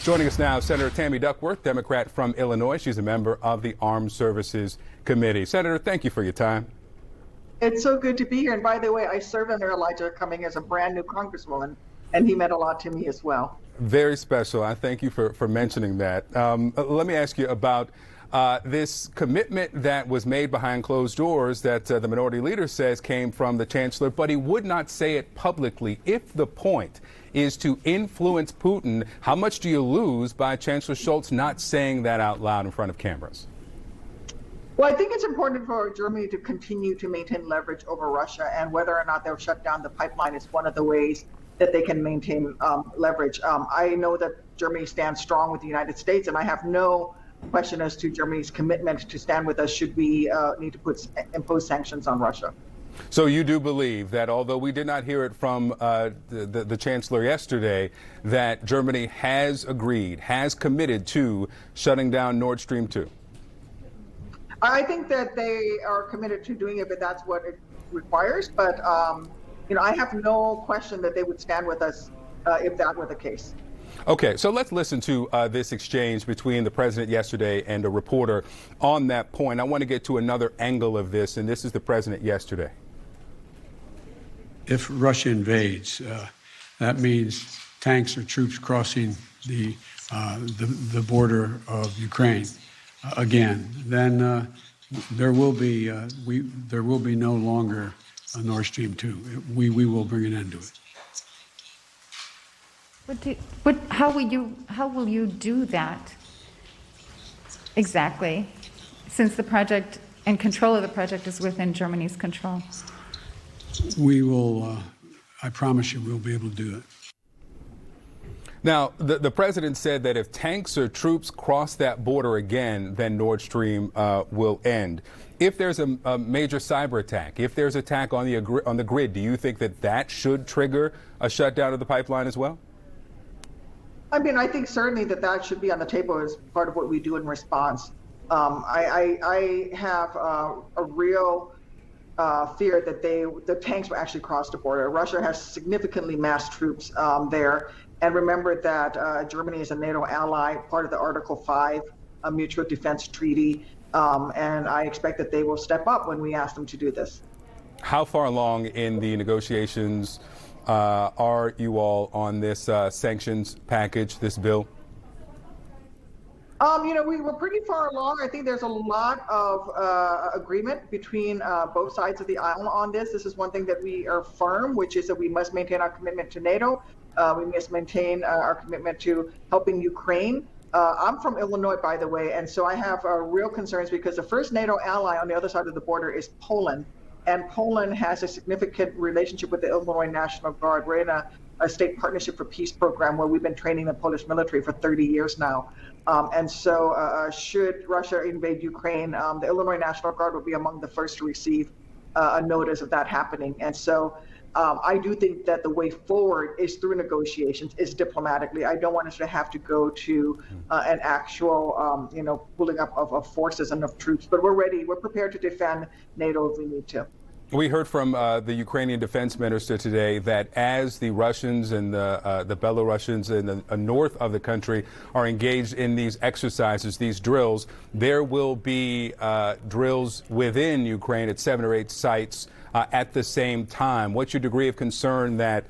Joining us now, Senator Tammy Duckworth, Democrat from Illinois. She's a member of the Armed Services Committee. Senator, thank you for your time. It's so good to be here. And by the way, I served under Elijah Cummings as a brand new congresswoman, and he meant a lot to me as well. Very special. I thank you for mentioning that. Let me ask you about this commitment that was made behind closed doors that the minority leader says came from the chancellor, but he would not say it publicly. If the point is to influence Putin, how much do you lose by Chancellor Scholz not saying that out loud in front of cameras? Well, I think it's important for Germany to continue to maintain leverage over Russia, and whether or not they'll shut down the pipeline is one of the ways that they can maintain leverage. I know that Germany stands strong with the United States, and I have no question as to Germany's commitment to stand with us should we need to impose sanctions on Russia. So you do believe that, although we did not hear it from the chancellor yesterday, that Germany has agreed, has committed to shutting down Nord Stream 2? I think that they are committed to doing it, but that's what it requires. But, I have no question that they would stand with us if that were the case. Okay, so let's listen to this exchange between the president yesterday and a reporter on that point. I want to get to another angle of this, and this is the president yesterday. If Russia invades, that means tanks or troops crossing the border of Ukraine again. Then there will be no longer a Nord Stream 2. We will bring an end to it. How will you do that exactly, since the project and control of the project is within Germany's control? We will, I promise you, we'll be able to do it. Now, the president said that if tanks or troops cross that border again, then Nord Stream will end. If there's a major cyber attack, if there's attack on the grid, do you think that should trigger a shutdown of the pipeline as well? I mean, I think certainly that should be on the table as part of what we do in response. I have a real fear that the tanks will actually cross the border. Russia has significantly massed troops there. And remember that Germany is a NATO ally, part of the Article 5 Mutual Defense Treaty. And I expect that they will step up when we ask them to do this. How far along in the negotiations are you all on this sanctions package, this bill? We were pretty far along. I think there's a lot of agreement between both sides of the aisle on this. This is one thing that we are firm, which is that we must maintain our commitment to NATO. We must maintain our commitment to helping Ukraine. I'm from Illinois, by the way, and so I have real concerns because the first NATO ally on the other side of the border is Poland. And Poland has a significant relationship with the Illinois National Guard. We're in a state partnership for peace program where we've been training the Polish military for 30 years now. And so should Russia invade Ukraine, the Illinois National Guard will be among the first to receive a notice of that happening. And so I do think that the way forward is through negotiations, is diplomatically. I don't want us to have to go to an actual, pulling up of forces and of troops. But we're ready. We're prepared to defend NATO if we need to. We heard from the Ukrainian defense minister today that as the Russians and the Belarusians in the north of the country are engaged in these exercises, these drills, there will be drills within Ukraine at 7 or 8 sites at the same time. What's your degree of concern that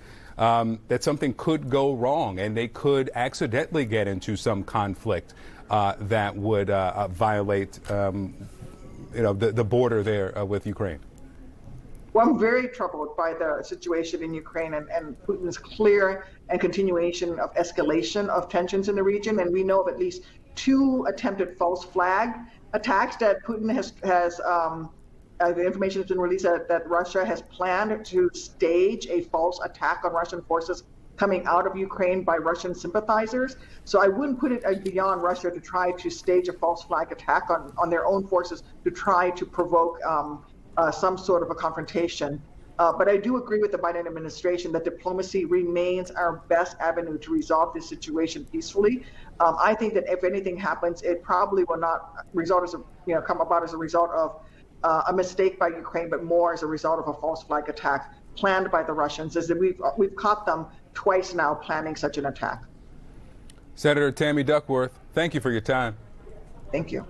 something could go wrong and they could accidentally get into some conflict that would violate the border there with Ukraine? Well, I'm very troubled by the situation in Ukraine and Putin's clear and continuation of escalation of tensions in the region. And we know of at least 2 attempted false flag attacks that Putin has the information has been released that Russia has planned to stage a false attack on Russian forces coming out of Ukraine by Russian sympathizers. So I wouldn't put it beyond Russia to try to stage a false flag attack on their own forces to try to provoke some sort of a confrontation. But I do agree with the Biden administration that diplomacy remains our best avenue to resolve this situation peacefully. I think that if anything happens, it probably will not come about as a result of a mistake by Ukraine, but more as a result of a false flag attack planned by the Russians. As we've caught them twice now planning such an attack. Senator Tammy Duckworth, thank you for your time. Thank you.